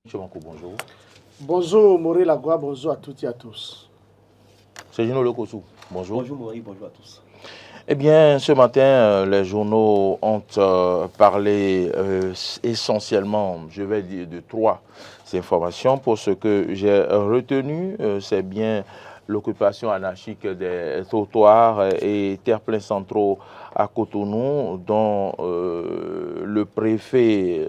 Chobankou, bonjour. Bonjour Maurice Lagua, bonjour à toutes et à tous. C'est Gino Lekossou, bonjour. Bonjour Maurice, bonjour à tous. Eh bien, ce matin, les journaux ont parlé essentiellement, je vais dire, de trois informations. Pour ce que j'ai retenu, c'est bien l'occupation anarchique des trottoirs et terre-pleins centraux à Cotonou, dont le préfet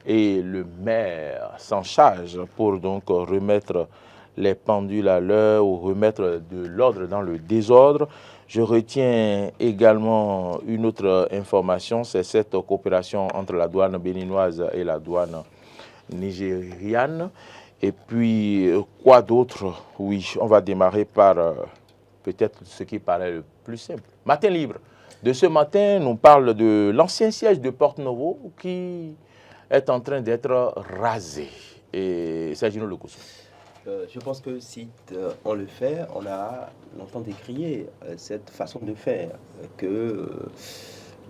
et le maire s'en chargent pour donc remettre les pendules à l'heure ou remettre de l'ordre dans le désordre. Je retiens également une autre information, c'est cette coopération entre la douane béninoise et la douane nigériane. Et puis, quoi d'autre? Oui, on va démarrer par peut-être ce qui paraît le plus simple. Matin libre. De ce matin, nous parle de l'ancien siège de Porte-Novo qui est en train d'être rasé. Et c'est Gino Lekossou. Je pense que si on le fait, on a longtemps décrié cette façon de faire, que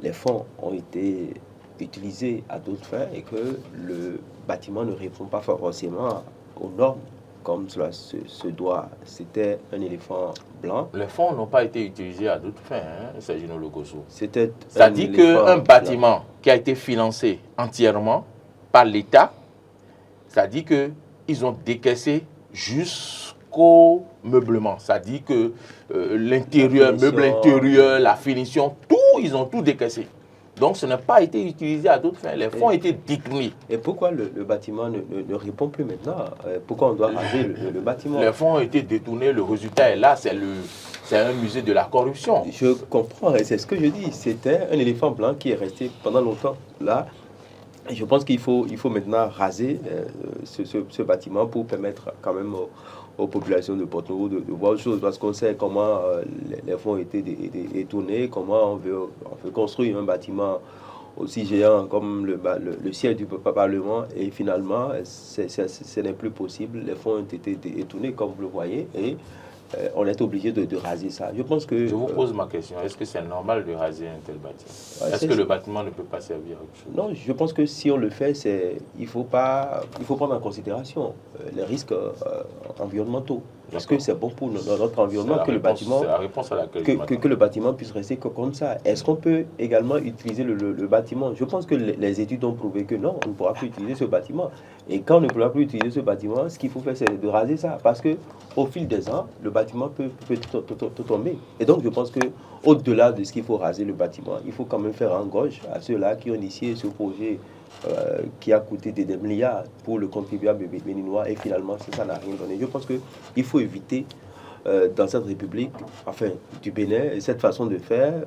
les fonds ont été utilisés à d'autres fins et que le bâtiment ne répond pas forcément aux normes comme cela se doit. C'était un éléphant blanc. Les fonds n'ont pas été utilisés à d'autres fins, c'est Gino Lekossou. Ça dit qu'un bâtiment qui a été financé entièrement par l'État, ça dit qu'ils ont décaissé jusqu'au meublement. Ça dit que l'intérieur, meuble intérieur, la finition, tout, ils ont tout décaissé. Donc, ce n'a pas été utilisé à d'autres fins. Les fonds ont été détournés. Et pourquoi le bâtiment ne répond plus maintenant? Pourquoi on doit raser le bâtiment? Les fonds ont été détournés. Le résultat est là. C'est un musée de la corruption. Je comprends. Et c'est ce que je dis. C'était un éléphant blanc qui est resté pendant longtemps là. Et je pense qu'il faut maintenant raser ce bâtiment pour permettre quand même aux populations de Porto-Novo de voir autre chose, parce qu'on sait comment les fonds ont été détournés, comment on veut construire un bâtiment aussi géant comme le siège du Parlement, et finalement, ce n'est plus possible. Les fonds ont été détournés, comme vous le voyez, et on est obligé de raser ça. Je pense que... Je vous pose ma question. Est-ce que c'est normal de raser un tel bâtiment? Est-ce que le bâtiment ne peut pas servir à autre chose? Non, je pense que si on le fait, il faut prendre en considération les risques environnementaux. Parce que c'est bon pour notre environnement que le bâtiment puisse rester comme ça. Est-ce qu'on peut également utiliser le bâtiment? Je pense que les études ont prouvé que non, on ne pourra plus utiliser ce bâtiment. Et quand on ne pourra plus utiliser ce bâtiment, ce qu'il faut faire, c'est de raser ça. Parce qu'au fil des ans, le bâtiment peut tomber. Et donc, je pense qu'au-delà de ce qu'il faut raser le bâtiment, il faut quand même faire un gauche à ceux-là qui ont initié ce projet qui a coûté des milliards pour le contribuable béninois, et finalement ça n'a rien donné. Je pense qu'il faut éviter dans cette république, enfin du Bénin, cette façon de faire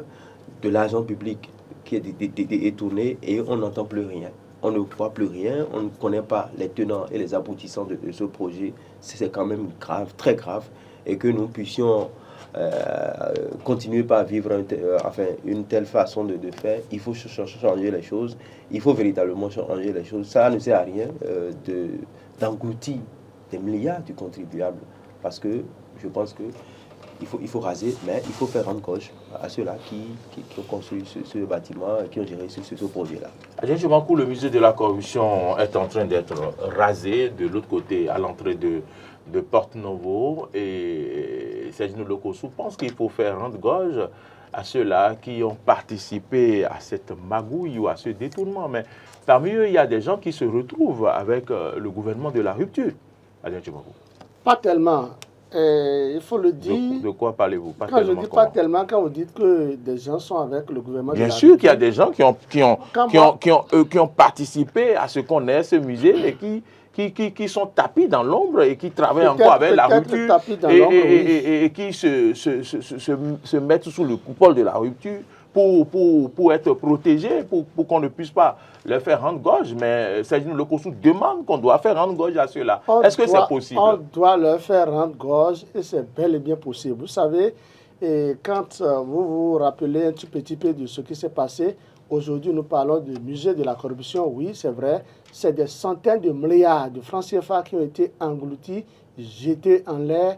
de l'argent public qui est détourné et on n'entend plus rien. On ne voit plus rien, on ne connaît pas les tenants et les aboutissants de ce projet. C'est quand même grave, très grave, et que nous puissions continuer pas à vivre une telle façon de faire. Il faut changer les choses. Il faut véritablement changer les choses. Ça ne sert à rien d'engloutir des milliards du contribuable, parce que je pense que il faut raser, mais il faut faire rendre gauche à ceux-là qui ont construit ce bâtiment, qui ont géré ce projet-là. Le musée de la corruption est en train d'être rasé de l'autre côté, à l'entrée de Porte-Novo, et Sergino Lekossou pense qu'il faut faire rendre gauche à ceux-là qui ont participé à cette magouille ou à ce détournement. Mais parmi eux, il y a des gens qui se retrouvent avec le gouvernement de la rupture. Pas tellement. Il faut le dire. De quoi parlez-vous? Quand je dis pas tellement, quand vous dites que des gens sont avec le gouvernement de la rupture. Bien sûr qu'il y a des gens qui ont participé à ce qu'on ait ce musée et qui sont tapis dans l'ombre et qui travaillent encore avec la rupture et qui se mettent sous le coupole de la rupture pour être protégés, pour qu'on ne puisse pas leur faire rendre gauche. Mais Sergino Lekossou demande qu'on doit faire rendre gauche à ceux-là. Est-ce que c'est possible? On doit leur faire rendre gauche et c'est bel et bien possible. Vous savez, quand vous vous rappelez un tout petit peu de ce qui s'est passé, aujourd'hui nous parlons du musée de la corruption. Oui, c'est vrai, c'est des centaines de milliards de francs CFA qui ont été engloutis, jetés en l'air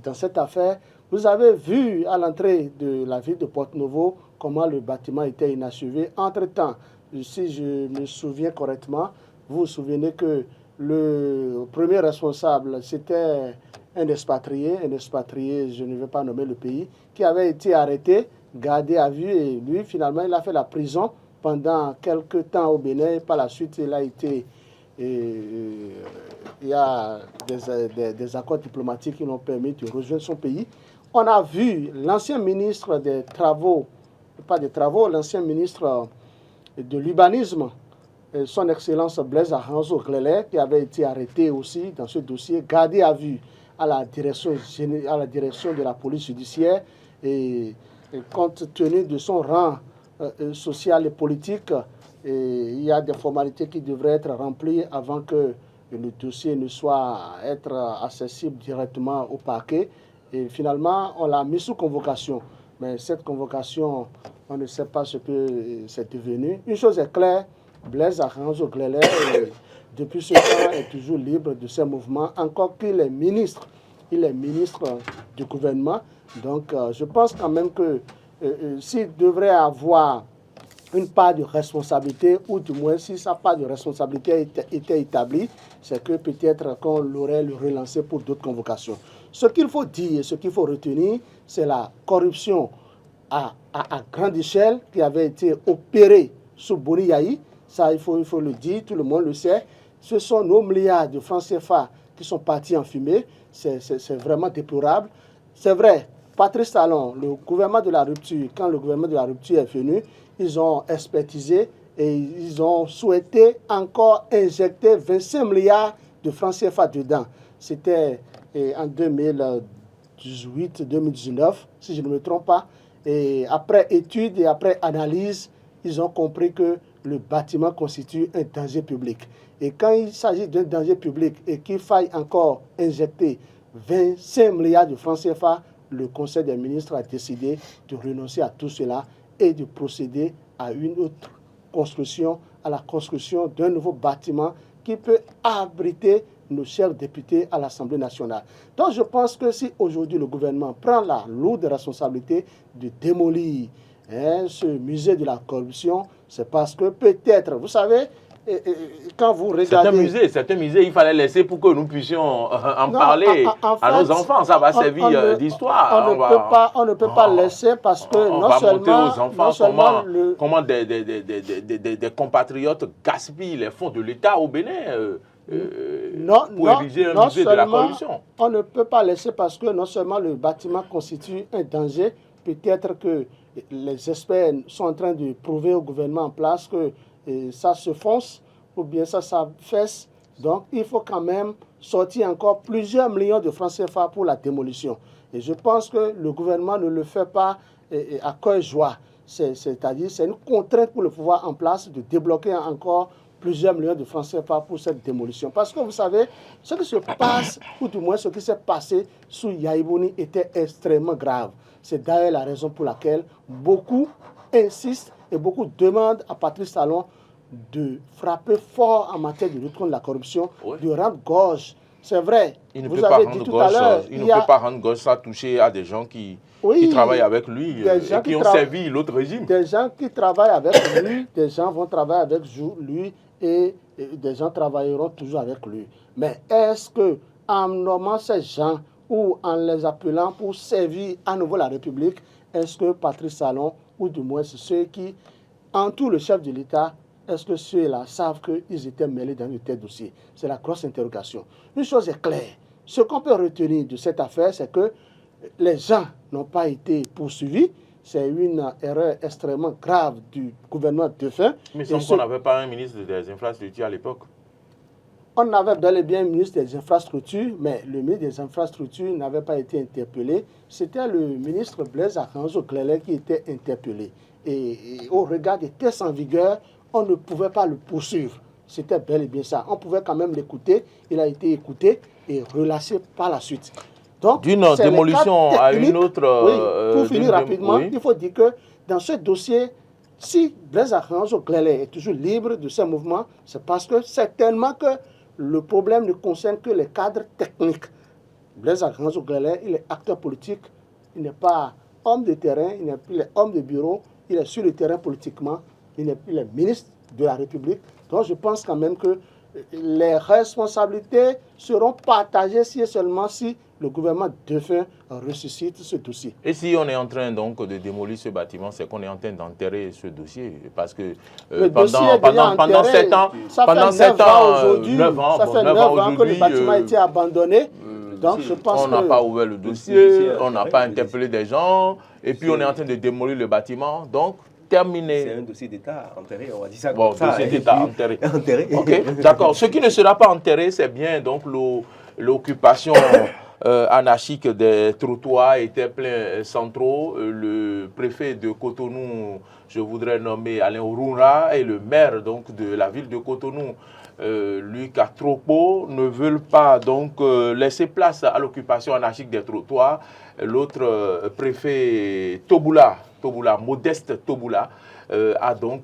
dans cette affaire. Vous avez vu à l'entrée de la ville de Porte-Novo comment le bâtiment était inachevé. Entre-temps, si je me souviens correctement, Vous vous souvenez que le premier responsable, c'était un expatrié, je ne vais pas nommer le pays, qui avait été arrêté, gardé à vue, et lui, finalement, il a fait la prison pendant quelques temps au Bénin. Par la suite, il a été... il y a des accords diplomatiques qui l'ont permis de rejoindre son pays. On a vu l'ancien ministre des Travaux, pas des Travaux, l'ancien ministre de l'Urbanisme, son Excellence Blaise Ahanzo Glele, qui avait été arrêté aussi dans ce dossier, gardé à vue à la direction de la police judiciaire, et compte tenu de son rang social et politique, il y a des formalités qui devraient être remplies avant que le dossier ne soit accessible directement au parquet. Et finalement, on l'a mis sous convocation. Mais cette convocation, on ne sait pas ce que c'est devenu. Une chose est claire, Blaise Ahanzo Glele, depuis ce temps, est toujours libre de ses mouvements, encore qu'il est ministre. Il est ministre du gouvernement. Donc, je pense quand même que s'il devrait avoir une part de responsabilité, ou du moins si sa part de responsabilité était établie, c'est que peut-être qu'on l'aurait relancé pour d'autres convocations. Ce qu'il faut dire, ce qu'il faut retenir, c'est la corruption à grande échelle qui avait été opérée sous Boni Yayi. Ça, il faut le dire, tout le monde le sait. Ce sont nos milliards de francs CFA qui sont partis en fumée. C'est vraiment déplorable. C'est vrai, Patrice Talon, le gouvernement de la rupture, quand le gouvernement de la rupture est venu, ils ont expertisé et ils ont souhaité encore injecter 25 milliards de francs CFA dedans. C'était en 2018-2019, si je ne me trompe pas. Et après étude et après analyse, ils ont compris que le bâtiment constitue un danger public. Et quand il s'agit d'un danger public et qu'il faille encore injecter 25 milliards de francs CFA, le Conseil des ministres a décidé de renoncer à tout cela et de procéder à une autre construction, à la construction d'un nouveau bâtiment qui peut abriter nos chers députés à l'Assemblée nationale. Donc je pense que si aujourd'hui le gouvernement prend la lourde responsabilité de démolir ce musée de la corruption, c'est parce que peut-être, vous savez, quand vous regardez... C'est un musée, il fallait laisser pour que nous puissions en parler à nos enfants. Ça va servir d'histoire. On ne peut pas laisser parce que non seulement comment des compatriotes gaspillent les fonds de l'État au Bénin pour ériger un musée de la corruption. On ne peut pas laisser parce que non seulement le bâtiment constitue un danger, peut-être que les experts sont en train de prouver au gouvernement en place que ça se fonce ou bien ça s'affaisse. Donc, il faut quand même sortir encore plusieurs millions de francs CFA pour la démolition. Et je pense que le gouvernement ne le fait pas à cœur joie. C'est-à-dire, c'est une contrainte pour le pouvoir en place de débloquer encore plusieurs millions de francs CFA pour cette démolition. Parce que vous savez, ce qui se passe, ou du moins ce qui s'est passé sous Yayi Boni était extrêmement grave. C'est d'ailleurs la raison pour laquelle beaucoup insistent et beaucoup demandent à Patrice Talon de frapper fort en matière de lutte contre la corruption, de rendre gorge. C'est vrai, vous avez dit tout à l'heure... Il ne peut pas rendre gorge sans toucher à des gens qui travaillent avec lui et qui ont servi l'autre régime. Des gens qui travaillent avec lui, des gens vont travailler avec lui et des gens travailleront toujours avec lui. Mais est-ce que en nommant ces gens ou en les appelant pour servir à nouveau la République, est-ce que Patrice Talon, ou du moins ceux qui entourent le chef de l'État, est-ce que ceux-là savent qu'ils étaient mêlés dans de tels dossiers? C'est la grosse interrogation. Une chose est claire, ce qu'on peut retenir de cette affaire, c'est que les gens n'ont pas été poursuivis. C'est une erreur extrêmement grave du gouvernement défunt. Mais semble qu'on n'avait pas un ministre des Infrastructures à l'époque. On avait bel et bien un ministre des Infrastructures, mais le ministre des Infrastructures n'avait pas été interpellé. C'était le ministre Blaise Ahanzo Glele qui était interpellé. Et au regard des tests en vigueur, on ne pouvait pas le poursuivre. C'était bel et bien ça. On pouvait quand même l'écouter. Il a été écouté et relâché par la suite. D'une démolition à une autre... pour finir rapidement, il faut dire que dans ce dossier, si Blaise Ahanzo Glele est toujours libre de ses mouvements, c'est parce que certainement que le problème ne concerne que les cadres techniques. Blaise Ahanzo Glele, il est acteur politique, il n'est pas homme de terrain, il est homme de bureau, il est sur le terrain politiquement, il est ministre de la République. Donc je pense quand même que les responsabilités seront partagées si et seulement si le gouvernement défunt ressuscite ce dossier. Et si on est en train donc de démolir ce bâtiment, c'est qu'on est en train d'enterrer ce dossier. Parce que pendant 7 ans, ça fait 9 ans aujourd'hui que le bâtiment a été abandonné. Donc je pense on n'a pas ouvert le dossier, on n'a pas interpellé des gens, et puis on est en train de démolir le bâtiment. Donc, terminé. C'est un dossier d'État enterré, on va dire ça comme ça. Dossier d'État enterré. Ok, d'accord. Ce qui ne sera pas enterré, c'est bien donc l'occupation anarchique des trottoirs et des pleins centraux. Le préfet de Cotonou, je voudrais nommer Alain Ouroura, et le maire donc de la ville de Cotonou, Lucas Tropo, ne veulent pas donc laisser place à l'occupation anarchique des trottoirs. L'autre préfet Toboula, Modeste Toboula, a donc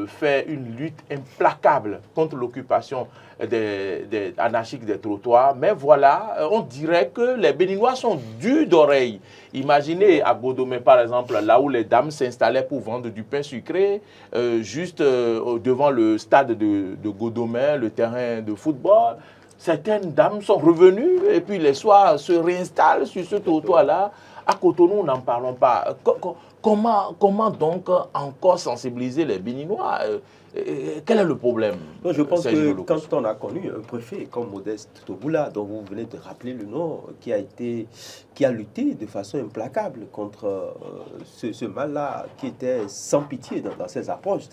fait une lutte implacable contre l'occupation anarchique des trottoirs. Mais voilà, on dirait que les Béninois sont durs d'oreille. Imaginez à Godomé, par exemple, là où les dames s'installaient pour vendre du pain sucré, juste devant le stade de Godomé, le terrain de football. Certaines dames sont revenues et puis les soirs se réinstallent sur ce trottoir-là. À Cotonou, n'en parlons pas. Comment donc encore sensibiliser les Béninois? Quel est le problème? Je pense que quand on a connu un préfet comme Modeste Toboula, dont vous venez de rappeler le nom, qui a lutté de façon implacable contre ce mal-là, qui était sans pitié dans ses approches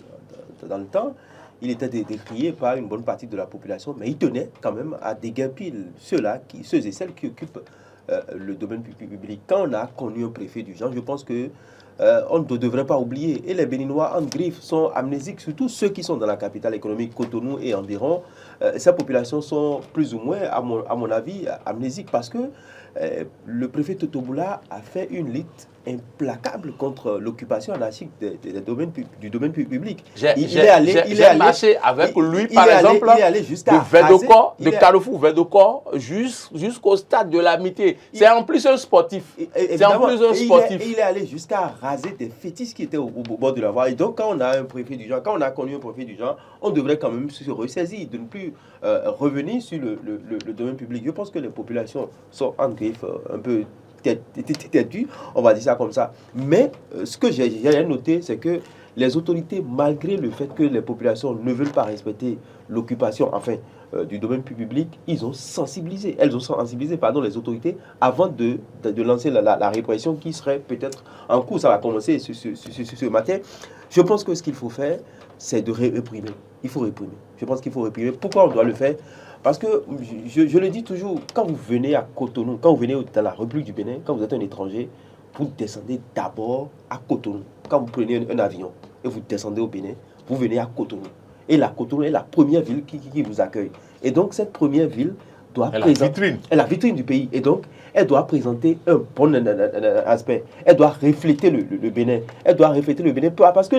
dans le temps, il était décrié par une bonne partie de la population, mais il tenait quand même à déguerpir ceux et celles qui occupent le domaine public. Quand on a connu un préfet du genre, je pense que on ne devrait pas oublier. Et les Béninois en griffe sont amnésiques, surtout ceux qui sont dans la capitale économique, Cotonou et environ. Ces populations sont plus ou moins, à mon avis, amnésiques parce que le préfet Totoboula a fait une lutte implacable contre l'occupation anarchique du domaine public. Il est allé marcher avec lui, par exemple, de Carrefour Verdocor jusqu'au stade de l'amitié. C'est en plus un sportif. Il est allé jusqu'à raser des fétiches qui étaient au bord de la voie. Et donc, quand on a un préfet du genre, quand on a connu un préfet du genre, on devrait quand même se ressaisir, de ne plus revenir sur le domaine public. Je pense que les populations sont en griffe un peu têtu, on va dire ça comme ça. Mais ce que j'ai noté, c'est que les autorités, malgré le fait que les populations ne veulent pas respecter l'occupation, du domaine public, elles ont sensibilisé les autorités avant de lancer la répression qui serait peut-être en cours. Ça va commencer ce matin. Je pense que ce qu'il faut faire, c'est de réprimer. Il faut réprimer. Je pense qu'il faut réprimer. Pourquoi on doit le faire? Parce que, je le dis toujours, quand vous venez à Cotonou, quand vous venez dans la République du Bénin, quand vous êtes un étranger, vous descendez d'abord à Cotonou. Quand vous prenez un avion et vous descendez au Bénin, vous venez à Cotonou. Et la Cotonou est la première ville qui vous accueille. Et donc, cette première ville doit présenter... la vitrine du pays. Et donc, elle doit présenter un bon aspect. Elle doit refléter le Bénin. Elle doit refléter le Bénin parce que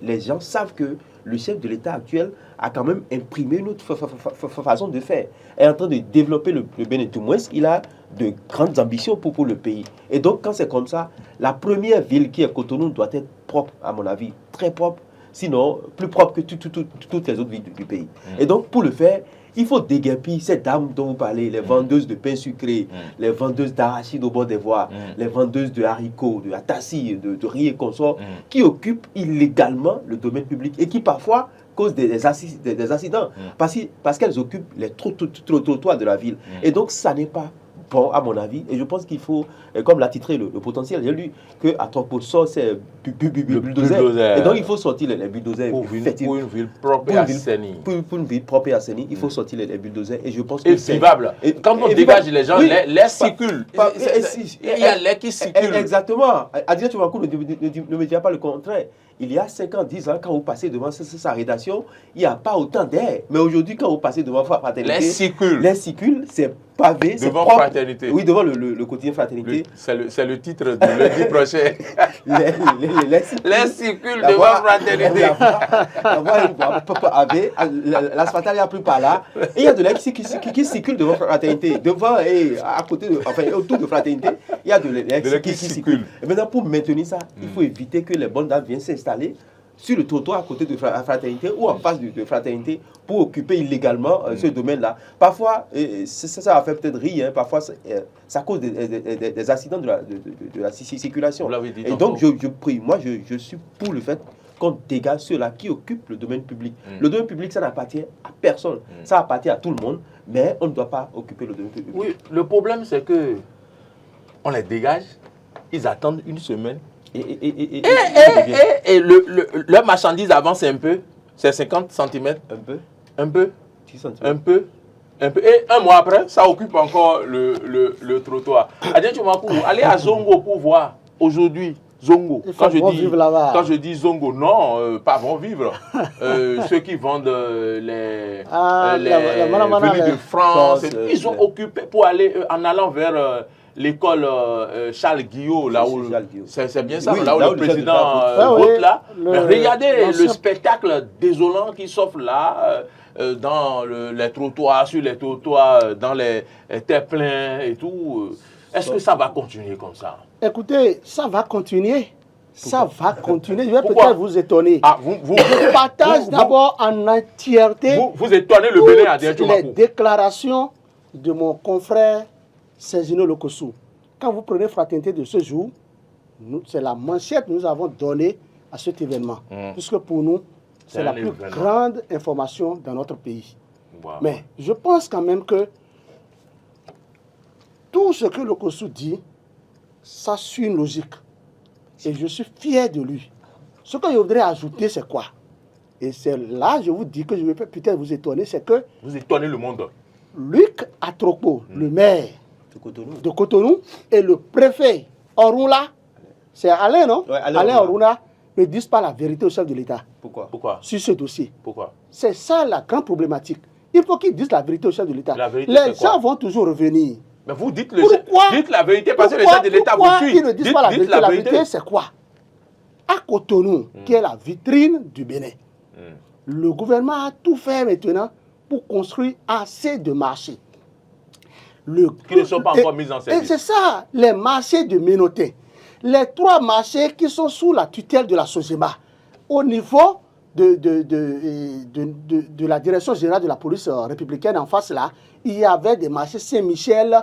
les gens savent que le chef de l'État actuel a quand même imprimé une autre façon de faire. Elle est en train de développer le Bénin. Du moins, il a de grandes ambitions pour le pays. Et donc, quand c'est comme ça, la première ville qui est Cotonou doit être propre, à mon avis, très propre, sinon plus propre que toutes les autres villes du pays. Et donc, pour le faire, il faut déguerpir ces dames dont vous parlez, les vendeuses de pain sucré, les vendeuses d'arachides au bord des voies, les vendeuses de haricots, de atassis, de riz et consorts, qui occupent illégalement le domaine public et qui parfois causent des accidents parce qu'elles occupent les trottoirs de la ville. Et donc, ça n'est pas bon, à mon avis, et je pense qu'il faut, comme l'a titré le potentiel, j'ai lu qu'à Troposo, c'est bulldozer. Et donc, il faut sortir les bulldozers. Pour une ville propre et assainie. Pour une ville propre et assainie, il faut sortir les bulldozers. Et je pense que et vivable. Quand on dégage les gens, l'air circule. Il y a l'air qui circule. Exactement. Adrien Tchouvakou ne me dira pas le contraire. Il y a 5 ans, 10 ans, quand vous passez devant sa rédaction, il n'y a pas autant d'air. Mais aujourd'hui, quand vous passez devant Fraternité, l'air circule, c'est pavé, c'est propre. Fraternité. Oui, devant le quotidien Fraternité. C'est le titre de lundi prochain. L'air circule devant Fraternité. L'asphalte n'est plus par là. Et il y a de l'air qui circule devant Fraternité. Devant et à côté, autour de Fraternité, il y a de l'air qui circule. Et maintenant, pour maintenir ça, il faut éviter que les bonnes dames viennent s'installer sur le trottoir à côté de Fraternité ou en face de Fraternité pour occuper illégalement ce domaine-là. Parfois, ça va faire peut-être rire, hein, parfois ça cause des accidents de la circulation. Et donc, je prie, moi je suis pour le fait qu'on dégage ceux-là qui occupent le domaine public. Le domaine public, ça n'appartient à personne. Ça appartient à tout le monde, mais on ne doit pas occuper le domaine public. Oui, le problème, c'est que on les dégage, ils attendent une semaine. Et leur marchandise avance un peu, c'est 50 cm. Un peu. 10 cm. Un peu. Et un mois après, ça occupe encore le trottoir. Allez à Zongo pour voir aujourd'hui. Zongo. Quand je dis Zongo, non, pas vont vivre. Ceux qui vendent les venus de France, ils ont occupé pour aller en allant vers l'école Charles Guillot, là où c'est bien ça, oui, là où le président vote là. Mais regardez le spectacle désolant qui s'offre là. Dans les trottoirs, sur les trottoirs, dans les terre-pleins et tout. Est-ce que ça va continuer comme ça? Écoutez, ça va continuer. Ça va continuer. Je vais peut-être vous étonner. Je partage d'abord en entièreté vous étonnez le Bénin à les déclarations de mon confrère Sergino Lokossou. Quand vous prenez Fraternité de ce jour, c'est la manchette que nous avons donnée à cet événement. Puisque pour nous, c'est la plus grande information dans notre pays. Wow. Mais je pense quand même que tout ce que Lokossou dit, ça suit une logique. Et je suis fier de lui. Ce que je voudrais ajouter, c'est quoi? Et c'est là, je vous dis que je vais peut-être vous étonner, c'est que... Vous étonnez le monde. Luc Atroko, le maire de Cotonou, et le préfet Orunla, c'est Alain, non? Ouais, Alain Orunla, ne disent pas la vérité au chef de l'État. Pourquoi? Sur ce dossier. Pourquoi? C'est ça la grande problématique. Il faut qu'ils disent la vérité au chef de l'État. Les gens vont toujours revenir. Mais vous dites la vérité parce que le chef de l'État vous suit. Ils ne disent pas la vérité. La vérité, c'est quoi? À Cotonou, qui est la vitrine du Bénin, le gouvernement a tout fait maintenant pour construire assez de marchés. Qui ne sont pas encore mis en service. Et c'est ça, les marchés de Ménoté. Les 3 marchés qui sont sous la tutelle de la SOGEMA. Au niveau de la direction générale de la police républicaine en face là, il y avait des marchés Saint-Michel.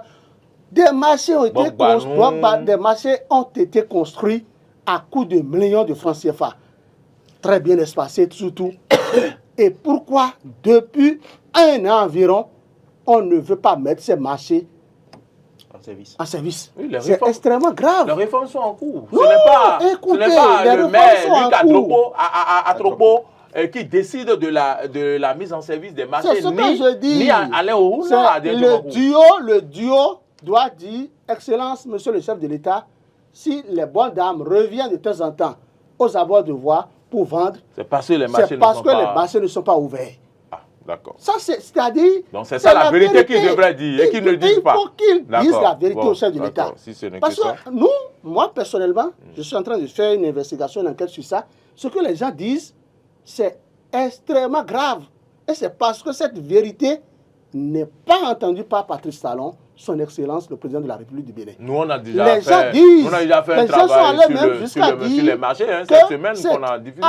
Des marchés ont été construits à coût de millions de francs CFA. Très bien espacés surtout. Et pourquoi, depuis 1 an environ, on ne veut pas mettre ces marchés en service? Oui, c'est extrêmement grave. Les réformes sont en cours. Non, ce n'est pas le maire Luc Atropo qui décide de la mise en service des marchés. C'est ce que je dis. Ni Alain Orunla. Le duo doit dire, Excellence, Monsieur le chef de l'État, si les bonnes dames reviennent de temps en temps aux abords de voie pour vendre, c'est parce que les marchés ne sont pas ouverts. Ah, d'accord. Ça, c'est-à-dire... Donc c'est ça la vérité qu'ils devraient dire et qu'ils ne disent pas. Il faut qu'ils disent la vérité au chef de l'État. Si ce n'est parce que ça. Que nous, moi personnellement, je suis en train de faire une investigation, une enquête sur ça. Ce que les gens disent, c'est extrêmement grave. Et c'est parce que cette vérité n'est pas entendue par Patrice Talon, son Excellence, le président de la République du Bénin. Nous, on a déjà fait un travail sur les marchés cette semaine qu'on a diffusé.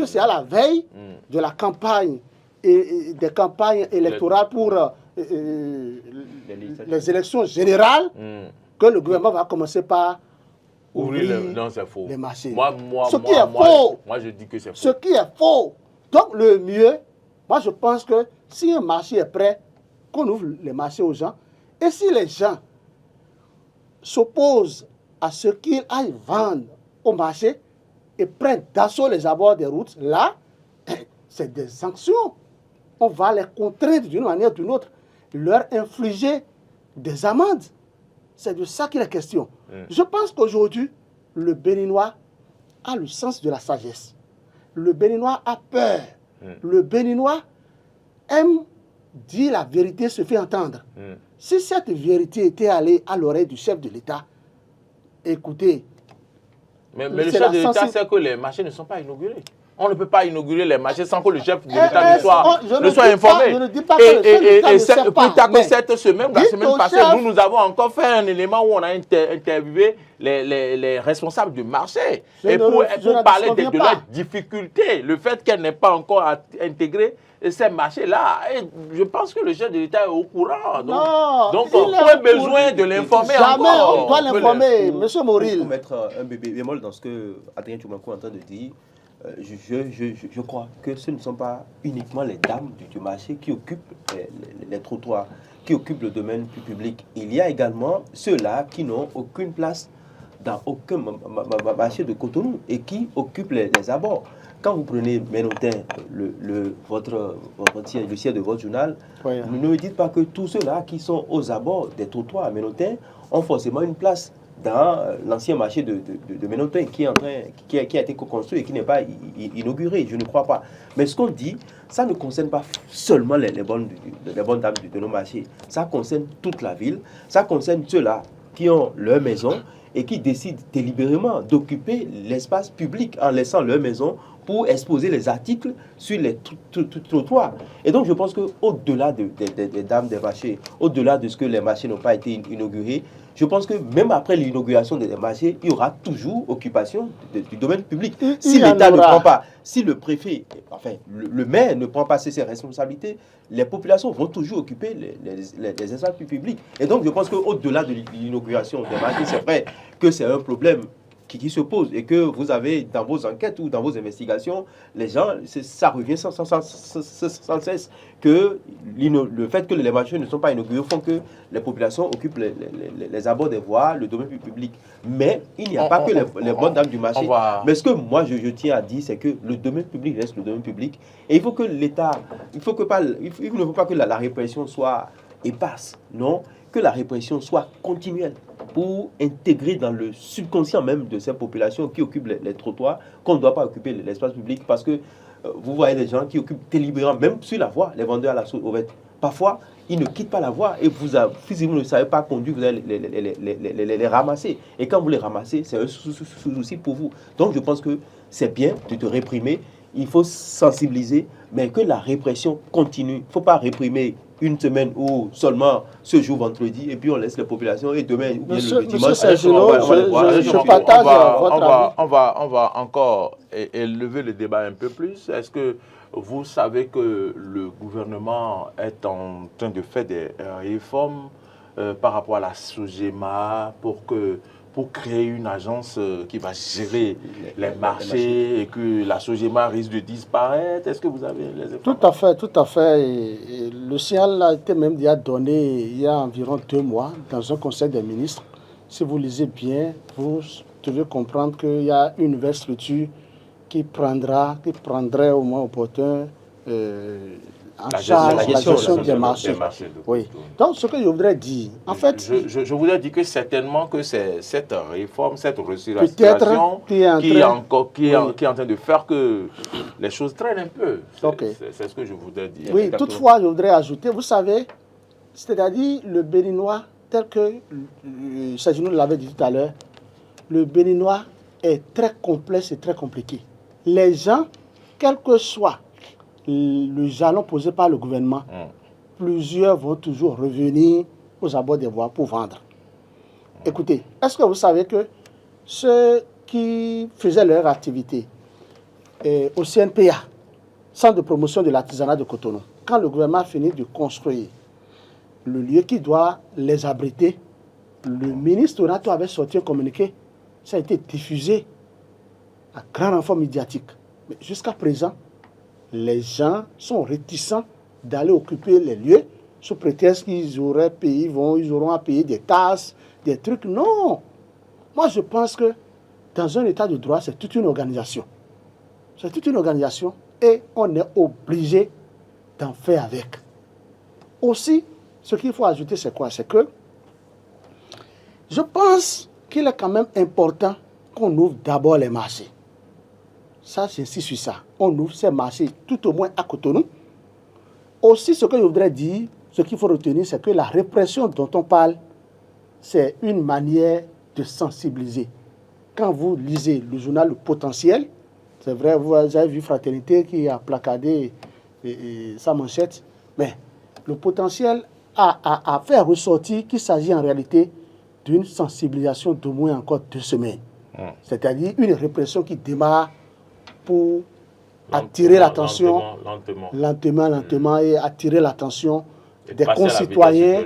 C'est à la veille de la campagne et des campagnes électorales pour les élections générales que le gouvernement va commencer par ouvrir les marchés. Ce qui est faux. Moi, je dis que c'est faux. Ce qui est faux. Donc, le mieux, moi, je pense que si un marché est prêt, qu'on ouvre les marchés aux gens. Et si les gens s'opposent à ce qu'ils aillent vendre au marché et prennent d'assaut les abords des routes, là, c'est des sanctions. On va les contraindre d'une manière ou d'une autre, leur infliger des amendes. C'est de ça qu'il est question. Je pense qu'aujourd'hui, le Béninois a le sens de la sagesse. Le Béninois a peur. Le Béninois aime dire la vérité, se fait entendre. Si cette vérité était allée à l'oreille du chef de l'État, écoutez... Mais le chef de l'État sait que les marchés ne sont pas inaugurés. On ne peut pas inaugurer les marchés sans que le chef de l'État ne soit informé. Je ne dis pas que le chef de l'État ne sait pas. Plus tard que cette semaine, la semaine passée, nous avons encore fait un élément où on a interviewé les responsables du marché. Et pour parler de leurs difficultés, le fait qu'elle n'ait pas encore intégré ces marchés-là, je pense que le chef de l'État est au courant. Donc on a besoin de l'informer encore. Jamais on doit l'informer, M. Moril. Pour mettre un bébé bémol dans ce que Adrien Tchoumakou est en train de dire, je crois que ce ne sont pas uniquement les dames du marché qui occupent les trottoirs, qui occupent le domaine public. Il y a également ceux-là qui n'ont aucune place dans aucun marché de Cotonou et qui occupent les abords. Quand vous prenez Ménotin, le siège de votre journal, ne me dites pas que tous ceux-là qui sont aux abords des trottoirs à Ménotin ont forcément une place dans l'ancien marché de Ménotin qui a été construit et qui n'est pas inauguré. Je ne crois pas. Mais ce qu'on dit, ça ne concerne pas seulement les bonnes dames de nos marchés. Ça concerne toute la ville. Ça concerne ceux-là qui ont leur maison et qui décident délibérément d'occuper l'espace public en laissant leur maison pour exposer les articles sur les trottoirs. Et donc je pense qu'au-delà des dames des marchés, au-delà de ce que les marchés n'ont pas été inaugurés, je pense que même après l'inauguration des marchés, il y aura toujours occupation du domaine public. Si l'État ne prend pas, si le préfet, enfin le maire ne prend pas ses responsabilités, les populations vont toujours occuper les espaces publics. Et donc je pense qu'au-delà de l'inauguration des marchés, c'est vrai que c'est un problème qui se pose et que vous avez dans vos enquêtes ou dans vos investigations, les gens, ça revient sans cesse que le fait que les marchés ne sont pas inaugurés font que les populations occupent les abords des voies, le domaine public. Mais il n'y a pas que les bonnes dames du marché. Mais ce que moi je tiens à dire, c'est que le domaine public reste le domaine public et il faut que l'État, il ne faut pas que la répression soit éparse, non, que la répression soit continuelle pour intégrer dans le subconscient même de ces populations qui occupent les trottoirs qu'on ne doit pas occuper l'espace public parce que vous voyez des gens qui occupent délibérément, même sur la voie, les vendeurs à la sauvette. Parfois, ils ne quittent pas la voie et si vous ne savez pas conduire, vous allez les ramasser. Et quand vous les ramassez, c'est un souci pour vous. Donc je pense que c'est bien de te réprimer, il faut sensibiliser, mais que la répression continue. Il ne faut pas réprimer une semaine ou seulement ce jour vendredi et puis on laisse les populations et demain ou bien le dimanche. Je partage votre avis. On va encore élever le débat un peu plus. Est-ce que vous savez que le gouvernement est en train de faire des réformes par rapport à la SOGEMA pour créer une agence qui va gérer les marchés et que la SOGEMA risque de disparaître? Est-ce que vous avez les informations? Tout à fait. Et le signal a été même déjà donné il y a environ 2 mois dans un conseil des ministres. Si vous lisez bien, vous devez comprendre qu'il y a une nouvelle structure qui prendrait au moins opportun en charge la gestion des marchés. Oui. Donc, ce que je voudrais dire, en fait... Je voudrais dire que certainement que c'est cette réforme, cette restructuration qui est en train de faire que les choses traînent un peu. C'est ce que je voudrais dire. Oui, toutefois, je voudrais ajouter, vous savez, c'est-à-dire le béninois, tel que Sajino l'avait dit tout à l'heure, le béninois est très complexe et très compliqué. Les gens, quel que soit le jalon posé par le gouvernement, plusieurs vont toujours revenir aux abords des voies pour vendre. Écoutez, est-ce que vous savez que ceux qui faisaient leur activité au CNPA, Centre de promotion de l'artisanat de Cotonou, quand le gouvernement a fini de construire le lieu qui doit les abriter, le ministre Donato avait sorti un communiqué, ça a été diffusé à grand renfort médiatique. Mais jusqu'à présent, les gens sont réticents d'aller occuper les lieux sous prétexte qu'ils auraient payé, ils auront à payer des taxes, des trucs. Non! Moi, je pense que dans un état de droit, c'est toute une organisation. C'est toute une organisation et on est obligé d'en faire avec. Aussi, ce qu'il faut ajouter, c'est quoi? C'est que je pense qu'il est quand même important qu'on ouvre d'abord les marchés. Ça, j'insiste sur ça. On ouvre ces marchés tout au moins à Cotonou. Aussi, ce que je voudrais dire, ce qu'il faut retenir, c'est que la répression dont on parle, c'est une manière de sensibiliser. Quand vous lisez le journal Le Potentiel, C'est vrai, vous avez vu Fraternité qui a placardé sa manchette, mais le potentiel à faire ressortir qu'il s'agit en réalité d'une sensibilisation d'au moins encore 2 semaines. C'est-à-dire une répression qui démarre pour attirer l'attention lentement et attirer l'attention des concitoyens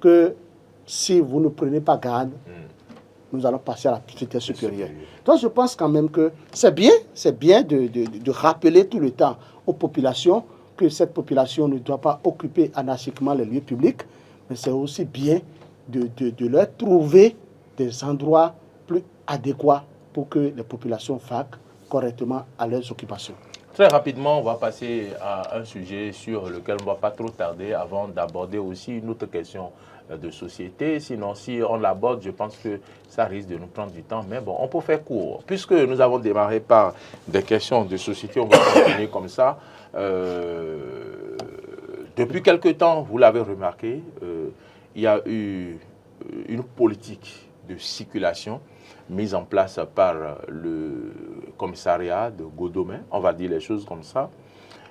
que si vous ne prenez pas garde, nous allons passer à la vitesse supérieure. Donc je pense quand même que c'est bien de rappeler tout le temps aux populations que cette population ne doit pas occuper anarchiquement les lieux publics, mais c'est aussi bien de leur trouver des endroits plus adéquats pour que les populations fassent correctement à leurs occupations. Très rapidement, on va passer à un sujet sur lequel on ne va pas trop tarder avant d'aborder aussi une autre question de société. Sinon, si on l'aborde, je pense que ça risque de nous prendre du temps. Mais bon, on peut faire court. Puisque nous avons démarré par des questions de société, on va continuer comme ça. Depuis quelque temps, vous l'avez remarqué, il y a eu une politique de circulation mise en place par le commissariat de Godomé, on va dire les choses comme ça.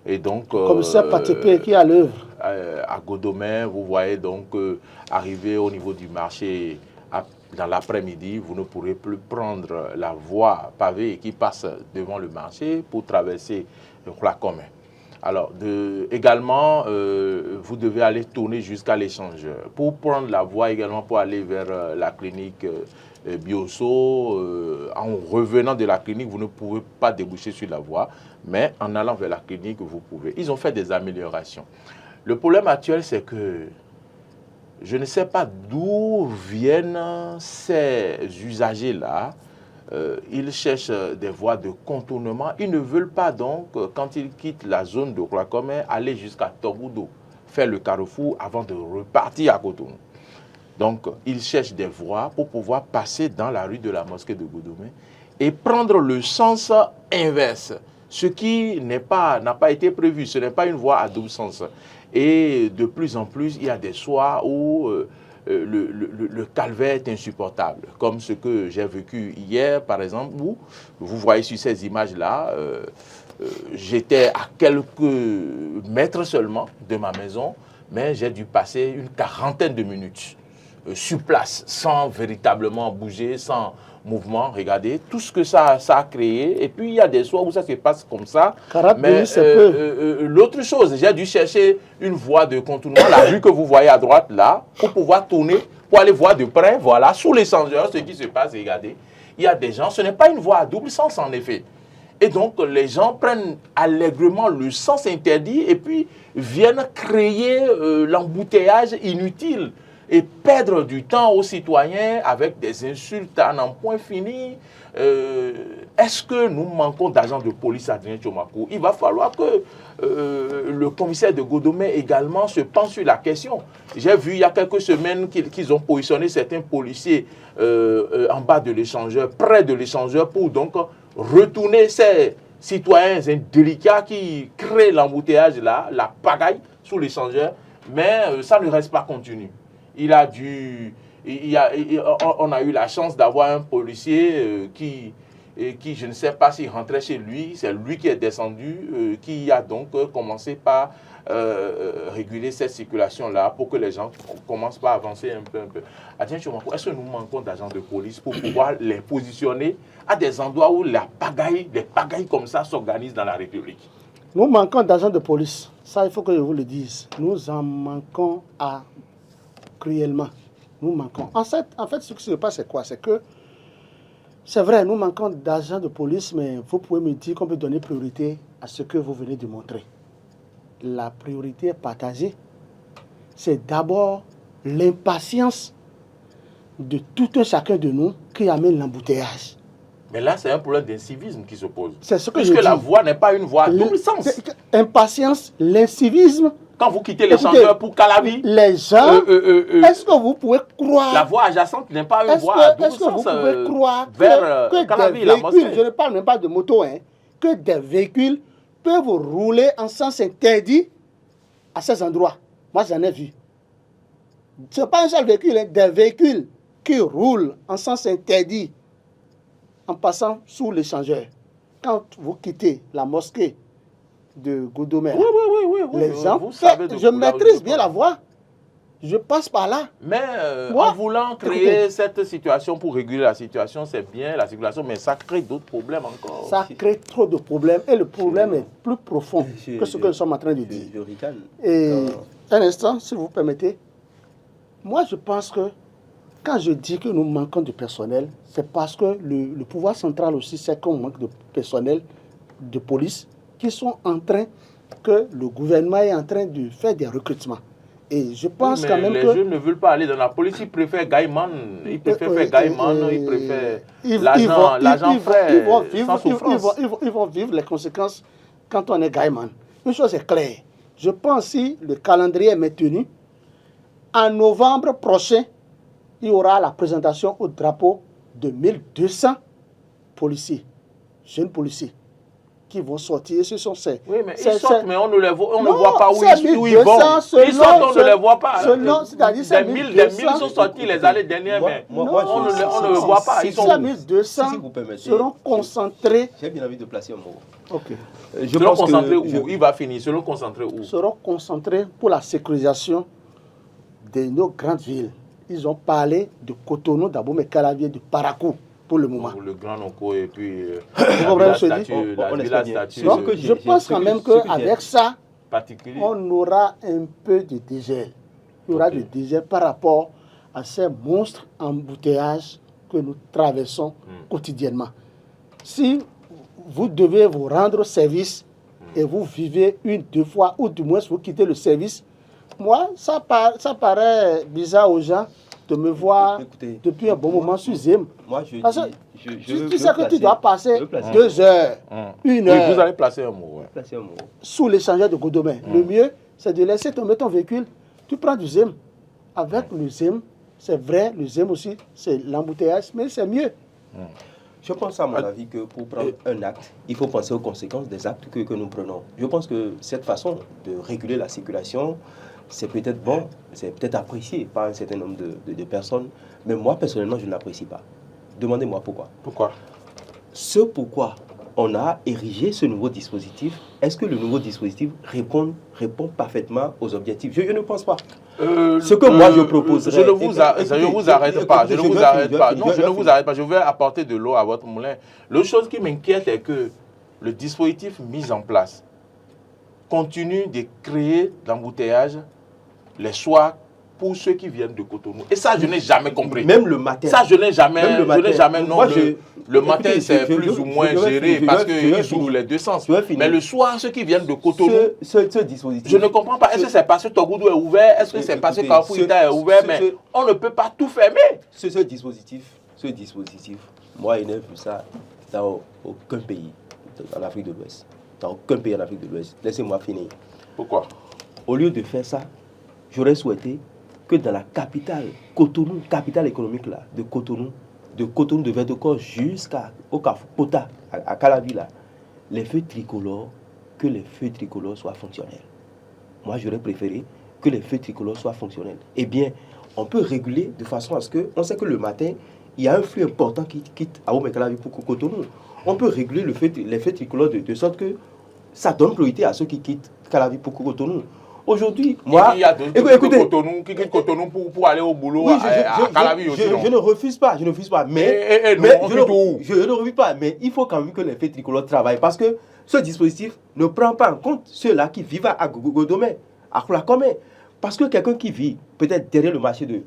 Et donc, commissaire Patépé qui est à l'œuvre. À Godomé, vous voyez donc arriver au niveau du marché dans l'après-midi, vous ne pourrez plus prendre la voie pavée qui passe devant le marché pour traverser le Clacomé. Alors, également, vous devez aller tourner jusqu'à l'échangeur. Pour prendre la voie également pour aller vers la clinique Bioso, en revenant de la clinique, vous ne pouvez pas déboucher sur la voie, mais en allant vers la clinique, vous pouvez. Ils ont fait des améliorations. Le problème actuel, c'est que je ne sais pas d'où viennent ces usagers-là. Ils cherchent des voies de contournement. Ils ne veulent pas donc, quand ils quittent la zone de Clacomé, aller jusqu'à Togoudo, faire le carrefour avant de repartir à Cotonou. Donc, ils cherchent des voies pour pouvoir passer dans la rue de la mosquée de Godomé et prendre le sens inverse, ce qui n'a pas été prévu. Ce n'est pas une voie à double sens. Et de plus en plus, il y a des soirs où le calvaire est insupportable, comme ce que j'ai vécu hier, par exemple, où vous voyez sur ces images-là, j'étais à quelques mètres seulement de ma maison, mais j'ai dû passer une quarantaine de minutes sur place, sans véritablement bouger, sans mouvement. Regardez tout ce que ça a créé. Et puis, il y a des soirs où ça se passe comme ça. Mais l'autre chose, j'ai dû chercher une voie de contournement, la rue que vous voyez à droite, là, pour pouvoir tourner, pour aller voir de près, voilà, sous l'échangeur, ce qui se passe. Regardez, il y a des gens, ce n'est pas une voie à double sens, en effet. Et donc, les gens prennent allègrement le sens interdit et puis viennent créer l'embouteillage inutile et perdre du temps aux citoyens avec des insultes à n'en point fini. Est-ce que nous manquons d'agents de police, Adrien Tchomakou? Il va falloir que le commissaire de Godomé également se penche sur la question. J'ai vu il y a quelques semaines qu'ils ont positionné certains policiers en bas de l'échangeur, près de l'échangeur, pour donc retourner ces citoyens indélicats qui créent l'embouteillage là, la pagaille sous l'échangeur, mais ça ne reste pas continu. On a eu la chance d'avoir un policier qui, je ne sais pas s'il rentrait chez lui, c'est lui qui est descendu, qui a donc commencé par réguler cette circulation-là pour que les gens commencent par avancer un peu. Adrien Tchomakou, est-ce que nous manquons d'agents de police pour pouvoir les positionner à des endroits où des pagailles comme ça s'organisent dans la République? Nous manquons d'agents de police. Ça, il faut que je vous le dise. Nous en manquons cruellement. Nous manquons. En fait, ce qui se passe, c'est quoi? C'est que, c'est vrai, nous manquons d'agents de police, mais vous pouvez me dire qu'on peut donner priorité à ce que vous venez de montrer. La priorité est partagée. C'est d'abord l'impatience de tout un chacun de nous qui amène l'embouteillage. Mais là, c'est un problème d'incivisme qui se pose. C'est ce que puisque la voie n'est pas une voie à double sens. Impatience, l'incivisme. Quand vous quittez l'échangeur pour Calavi, les gens, est-ce que vous pouvez croire... La voie adjacente n'est pas une voie à double sens. Est-ce que vous pouvez croire vers Calavi, la mosquée? Je ne parle même pas de moto, que des véhicules peuvent rouler en sens interdit à ces endroits. Moi, j'en ai vu. Ce n'est pas un seul véhicule, des véhicules qui roulent en sens interdit en passant sous l'échangeur. quand vous quittez la mosquée de Goudomé, Oui, les gens, vous savez je maîtrise bien la voie. Je passe par là. Mais Moi, en voulant créer cette situation pour réguler la situation, c'est bien la circulation, mais ça crée d'autres problèmes encore. Ça crée trop de problèmes et le problème est plus profond que ce que nous sommes en train de dire. Je ricane. Et un instant, si vous permettez. Moi, je pense que quand je dis que nous manquons de personnel, c'est parce que le pouvoir central aussi sait qu'on manque de personnel de police qui sont en train, que le gouvernement est en train de faire des recrutements. Et je pense quand même les que... jeunes ne veulent pas aller dans la police, ils préfèrent Gaïman, ils préfèrent faire Gaïman, ils préfèrent l'agent frère, ils vont vivre les conséquences quand on est Gaïman. Une chose est claire, je pense si le calendrier est maintenu, en novembre prochain, il y aura la présentation au drapeau de 1200 policiers, jeunes policiers, qui vont sortir. Ce sont ces... Oui, mais ils sortent, mais on ne les voit, ne voit pas où ils vont. Ils sortent, on ne les voit pas. Des mille sont sortis les années dernières, mais on ne les voit pas. Ils sont 1200 seront concentrés. J'ai bien envie de placer un mot. Ok. Seront concentrés où? Il va finir. Seront concentrés où? Seront concentrés pour la sécurisation de nos grandes villes. Ils ont parlé de Cotonou, d'Abomey Calavier, de Parakou pour le moment. Le Grand Noko et puis la statue. Donc, je pense quand même qu'avec ça, on aura un peu de dégel. Il y aura du dégel par rapport à ces monstres embouteillages que nous traversons quotidiennement. Si vous devez vous rendre au service et vous vivez une, deux fois, ou du moins vous quittez le service, moi, ça paraît bizarre aux gens de me voir depuis un bon moment sur Zim. Moi, je parce dis, tu sais que tu dois passer 2 heures, 1 heure. Oui, vous allez placer un mot. Sous l'échangeur de Goudomé. Le mieux, c'est de laisser tomber ton véhicule. Tu prends du Zim. Avec le Zim, c'est vrai, le Zim aussi, c'est l'embouteillage, mais c'est mieux. Je pense à mon avis que pour prendre un acte, il faut penser aux conséquences des actes que nous prenons. Je pense que cette façon de réguler la circulation, c'est peut-être bon, c'est peut-être apprécié par un certain nombre de personnes, mais moi, personnellement, je ne l'apprécie pas. Demandez-moi pourquoi. Pourquoi? Ce pourquoi on a érigé ce nouveau dispositif, est-ce que le nouveau dispositif répond parfaitement aux objectifs? Je ne pense pas. Ce que moi je propose. Je ne vous arrête pas. Je ne vous arrête pas. Non, je ne vous arrête pas. Je vais apporter de l'eau à votre moulin. L'autre chose qui m'inquiète est que le dispositif mis en place continue de créer l'embouteillage les soirs pour ceux qui viennent de Cotonou. Et ça, je n'ai jamais compris. Même le matin. Ça, je n'ai jamais. Non, moi, le matin, c'est plus ou moins géré parce qu'ils ouvrent les deux sens. Mais le soir, ceux qui viennent de Cotonou, ce dispositif. Je ne comprends pas. Est-ce que c'est parce que Togoudou est ouvert? Est-ce que c'est parce que Carrefour-Ida est ouvert? Mais on ne peut pas tout fermer. Ce dispositif, moi, je n'ai vu ça dans aucun pays en Afrique de l'Ouest. Dans aucun pays en Afrique de l'Ouest. Laissez-moi finir. Pourquoi? Au lieu de faire ça, j'aurais souhaité que dans la capitale, Cotonou, capitale économique là, de Cotonou de Verdecor jusqu'au Carrefour Pota, à Calavi là, les feux tricolores soient fonctionnels. Moi, j'aurais préféré que les feux tricolores soient fonctionnels. Eh bien, on peut réguler de façon à ce que, on sait que le matin, il y a un flux important qui quitte Abomey Calavi pour Cotonou. On peut réguler les feux tricolores de sorte que ça donne priorité à ceux qui quittent Calavi pour Cotonou. Aujourd'hui, moi, écoutez, qui quitte Cotonou pour aller au boulot à Calavi aussi. Je ne refuse pas, mais je ne refuse pas, mais il faut quand même que les faits tricolores travaillent parce que ce dispositif ne prend pas en compte ceux-là qui vivent à Goudomé, à Koulakome. Parce que quelqu'un qui vit peut-être derrière le marché de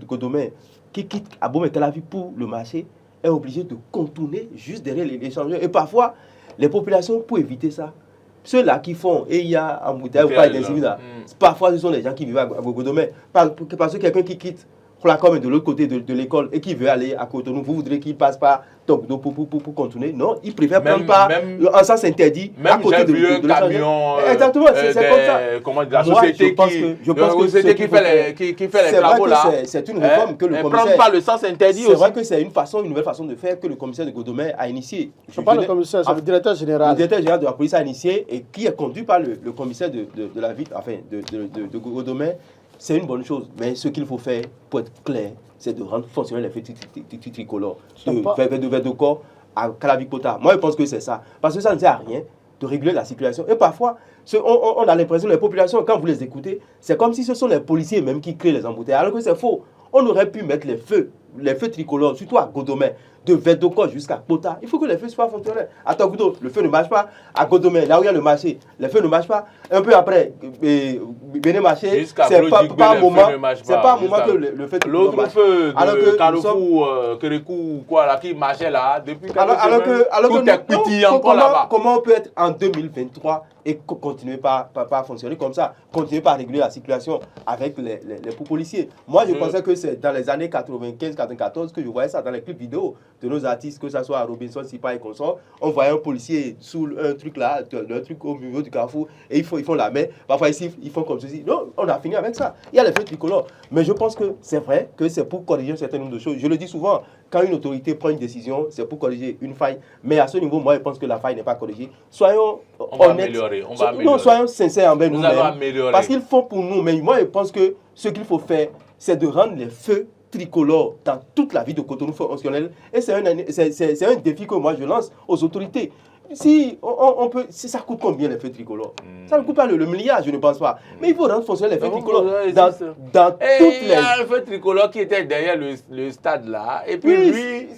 Goudomé, qui quitte Abomey Calavi pour le marché, est obligé de contourner juste derrière l'échangeur. Et parfois, les populations, pour éviter ça, ceux-là qui font, et il y a un bouteille ou pas là, parfois ce sont les gens qui vivent à Goudomé. Parce que quelqu'un qui quitte Koulakome de l'autre côté de l'école et qui veut aller à Cotonou, vous voudrez qu'il passe par Togoudou pour contourner? Non, il préfère prendre par un sens interdit à côté de camion. Exactement, c'est comme ça. Comment dire, la société qui fait les travaux là. C'est une réforme que le commissaire. Prendre pas le sens interdit aussi. C'est vrai que c'est une nouvelle façon de faire que le commissaire de Goudomé a initié. Je parle du commissaire, c'est le directeur général. Le directeur général de la police a initié et qui est conduit par le commissaire de la ville, enfin de Goudomé. C'est une bonne chose, mais ce qu'il faut faire, pour être clair, c'est de rendre fonctionnel les feux tricolores de Verdecor à Calavi-Kota. Moi, je pense que c'est ça. Parce que ça ne sert à rien de réguler la circulation. Et parfois, on a l'impression que les populations, quand vous les écoutez, c'est comme si ce sont les policiers même qui créent les embouteillages. Alors que c'est faux. On aurait pu mettre les feux tricolores, surtout à Godomé, de Vedoko jusqu'à Kota. Il faut que les feux soient fonctionnels. À Togudo, le feu ne marche pas. À Godomé, là où il y a le marché, les feux ne marchent pas. Un peu après, Béné Marché, c'est pas un moment que le feu tricolore marche. L'autre feu de Carrefour, Kérékou, quoi, là, qui marchait là, depuis quelques semaines, tout est petit encore là-bas. Comment on peut être en 2023 et continuer pas à fonctionner comme ça, continuer pas à réguler la circulation avec les policiers. Moi, je pensais que c'est dans les années 95-94 que je voyais ça dans les clips vidéo de nos artistes, que ce soit Robinson, Sipa et consorts. On voyait un policier sous un truc là, un truc au niveau du carrefour, et ils font la main. Parfois ici, ils font comme ceci. Non, on a fini avec ça. Il y a les feux tricolores. Mais je pense que c'est vrai que c'est pour corriger un certain nombre de choses. Je le dis souvent, quand une autorité prend une décision, c'est pour corriger une faille. Mais à ce niveau, moi, je pense que la faille n'est pas corrigée. Soyons honnêtes. Non, soyons sincères envers nous-mêmes. Parce qu'ils font pour nous. Mais moi, je pense que ce qu'il faut faire, c'est de rendre les feux tricolores dans toute la vie de Cotonou fonctionnels. Et c'est un défi que moi, je lance aux autorités. Si ça coûte combien les feux tricolores? Ça ne coûte pas le milliard, je ne pense pas. Mais il faut rendre fonctionner les feux tricolores dans toutes les... Il y a un feu tricolore qui était derrière le stade là. Et puis lui,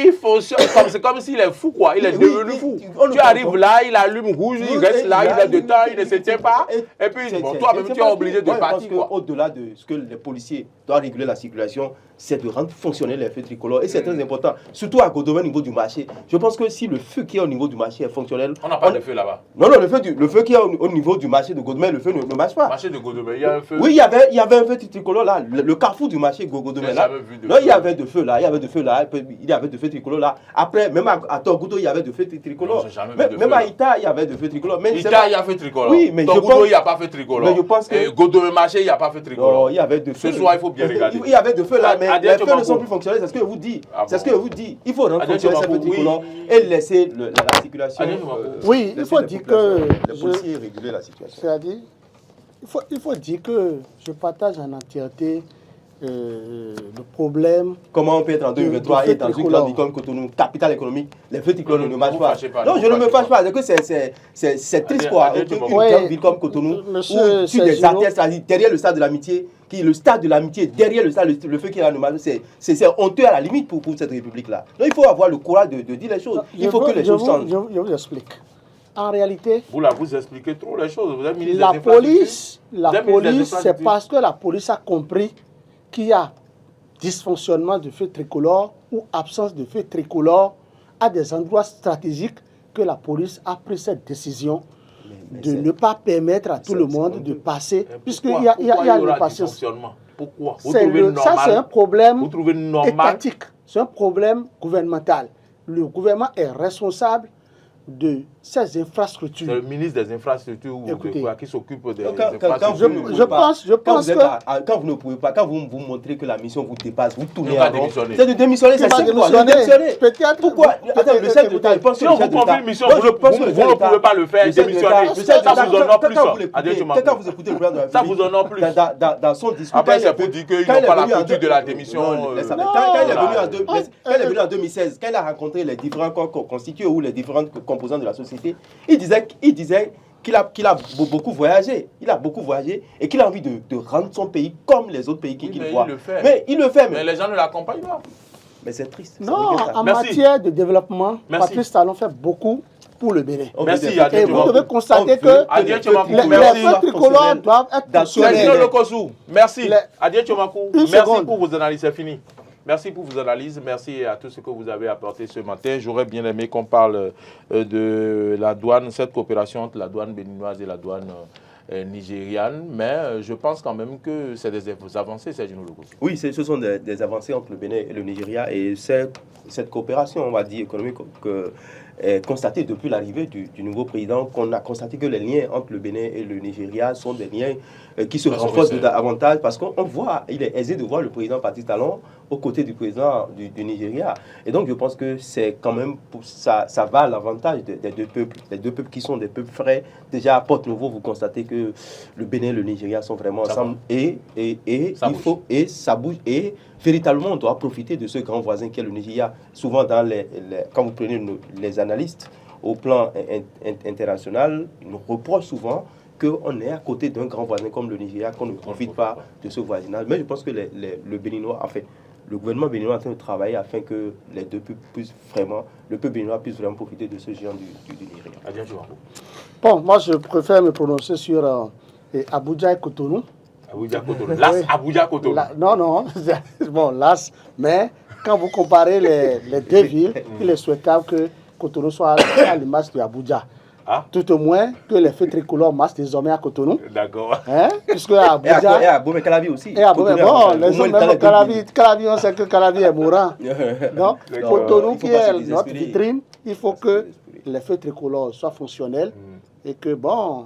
il fonctionne. C'est comme s'il est fou, quoi. Il est devenu fou. Tu arrives là, il allume rouge, il reste là, il est de temps, il ne se tient pas. Et puis, toi-même, tu es obligé de partir. Au-delà de ce que les policiers doivent réguler la circulation, c'est de rendre fonctionner les feux tricolores. Et c'est très important, surtout à Godomé au niveau du marché. Je pense que si le feu qui est au niveau du marché est fonctionnel... On n'a pas de feu là-bas. Non, le feu qui est au niveau du marché de Godomé, le feu ne marche pas. Le marché de Godomé, il y a un feu. Oui, il y avait un feu tricolore là, le carrefour du marché Godomé là. Non, il y avait de feu là, il y avait de feu là, il y avait de feu tricolore là. Après, même à Togudo, il y avait de feu tricolore. Même à Ita, il y avait de feu tricolore. Ita, il y a feu tricolore. Oui, mais Togudo, il n'y a pas feu tricolore. Mais je pense que... Godomé marché, il n'y a pas feu tricolore. Non, il y avait de feu. Ce soir, il faut bien regarder. Il y avait de feu là, mais les feux ne sont plus fonctionnels, c'est ce que je vous dis. C'est ce que je vous dis. Il faut rendre fonctionner ces feux tricolores et laisser la circulation. Oui, il faut dire que... Les policiers réguler la situation. C'est-à-dire, il faut dire que je partage en entièreté le problème. Comment on peut être en 2023 et dans une grande ville comme Cotonou, capitale économique, les feux tricolores ne marchent pas. Non, je ne me fâche pas. C'est triste quoi. Une grande ville comme Cotonou, où tu des artères, derrière le stade de l'amitié, le stade de l'amitié, derrière le stade, le feu qui est là, c'est honteux à la limite pour cette république-là. Donc il faut avoir le courage de dire les choses. Il faut que les choses changent. Je vous explique. En réalité, vous expliquez trop les choses. Vous avez la police, c'est parce que la police a compris qu'il y a dysfonctionnement de feu tricolore ou absence de feu tricolore à des endroits stratégiques que la police a pris cette décision de ne pas permettre à tout le monde de passer, puisqu'il y a une patience. Pourquoi? Ça, c'est un problème étatique, c'est un problème gouvernemental. Le gouvernement est responsable de ces infrastructures. C'est le ministre des infrastructures qui s'occupe des infrastructures. Je pense que... Quand vous ne pouvez pas, quand vous montrez que la mission vous dépasse, vous tournez à démissionner. C'est de démissionner, c'est ça. Peut-être. Pourquoi? Attends, le chef d'État, je pense que le chef d'État... mission, vous ne pouvez pas le faire, démissionner. Ça vous en plus. Quand vous écoutez le président de la République, ça vous en plus. Dans son discours... Après, c'est pour dire qu'ils n'ont pas la culture de la démission. Quand il est venu en 2016, quand il a rencontré les différents corps constitués ou les différentes composants de la société, il disait qu'il a beaucoup voyagé. Il a beaucoup voyagé et qu'il a envie de rendre son pays comme les autres pays qu'il voit. Mais il le fait. Mais les gens ne l'accompagnent pas. Mais c'est triste. Non, en matière de développement, Patrice Talon fait beaucoup pour le Bénin. Merci. Et vous devez constater que les feux tricolores doivent être fonctionnels. Merci. Adieu Tchomakou. Merci pour vos analyses. C'est fini. Merci pour vos analyses, merci à tout ce que vous avez apporté ce matin. J'aurais bien aimé qu'on parle de la douane, cette coopération entre la douane béninoise et la douane nigériane, mais je pense quand même que c'est des avancées, Serge Nologo. Oui, ce sont des avancées entre le Bénin et le Nigeria, et cette coopération, on va dire, économique, constaté depuis l'arrivée du nouveau président, qu'on a constaté que les liens entre le Bénin et le Nigeria sont des liens qui se renforcent davantage, parce qu'on voit, il est aisé de voir le président Patrice Talon aux côtés du président du Nigeria. Et donc je pense que c'est quand même, ça va à l'avantage des deux peuples. Les deux peuples qui sont des peuples frais. Déjà à Porte-Nouveau, vous constatez que le Bénin et le Nigeria sont vraiment ensemble. Et ça bouge. Et véritablement, on doit profiter de ce grand voisin qu'est le Nigeria. Souvent, quand vous prenez les analystes au plan international, ils nous reprochent souvent qu'on est à côté d'un grand voisin comme le Nigeria, qu'on ne profite pas de ce voisinage. Mais je pense que le Béninois, en fait, le gouvernement béninois est en train de travailler afin que les deux peuples puissent vraiment, le peuple béninois puisse vraiment profiter de ce géant du Nigeria. Bon, moi je préfère me prononcer sur Abuja et Cotonou. Abuja, Cotonou. Non, bon, l'AS, mais quand vous comparez les deux villes, il est souhaitable que Cotonou soit à l'image de Abuja. Ah. Tout au moins que les feux tricolores marchent désormais à Cotonou. D'accord. Hein? Puisque à Abuja. Et à Bomé-Calavi aussi. Et à Bomé, bon, les hommes même Calavi, on sait que Calavi est mourant. Donc, Cotonou qui est notre vitrine, il faut que les feux tricolores soient fonctionnels et que, bon,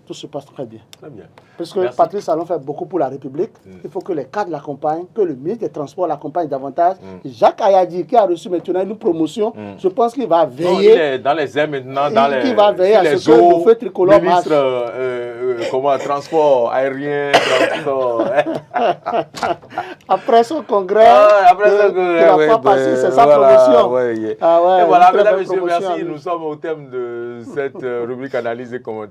tout se passe très bien. Très bien. Parce que Patrice Talon fait beaucoup pour la République. Il faut que les cadres l'accompagnent, que le ministre des Transports l'accompagne davantage. Jacques Ayadi, qui a reçu maintenant une promotion, je pense qu'il va veiller. Non, il est dans les airs maintenant, dans les. Qui va veiller à ce que le feu tricolore marche. Transport aérien, transport. Après son congrès, il va pas passer, c'est sa promotion. Et voilà, mesdames et messieurs, merci. Nous sommes au thème de cette rubrique analyse et commentaires.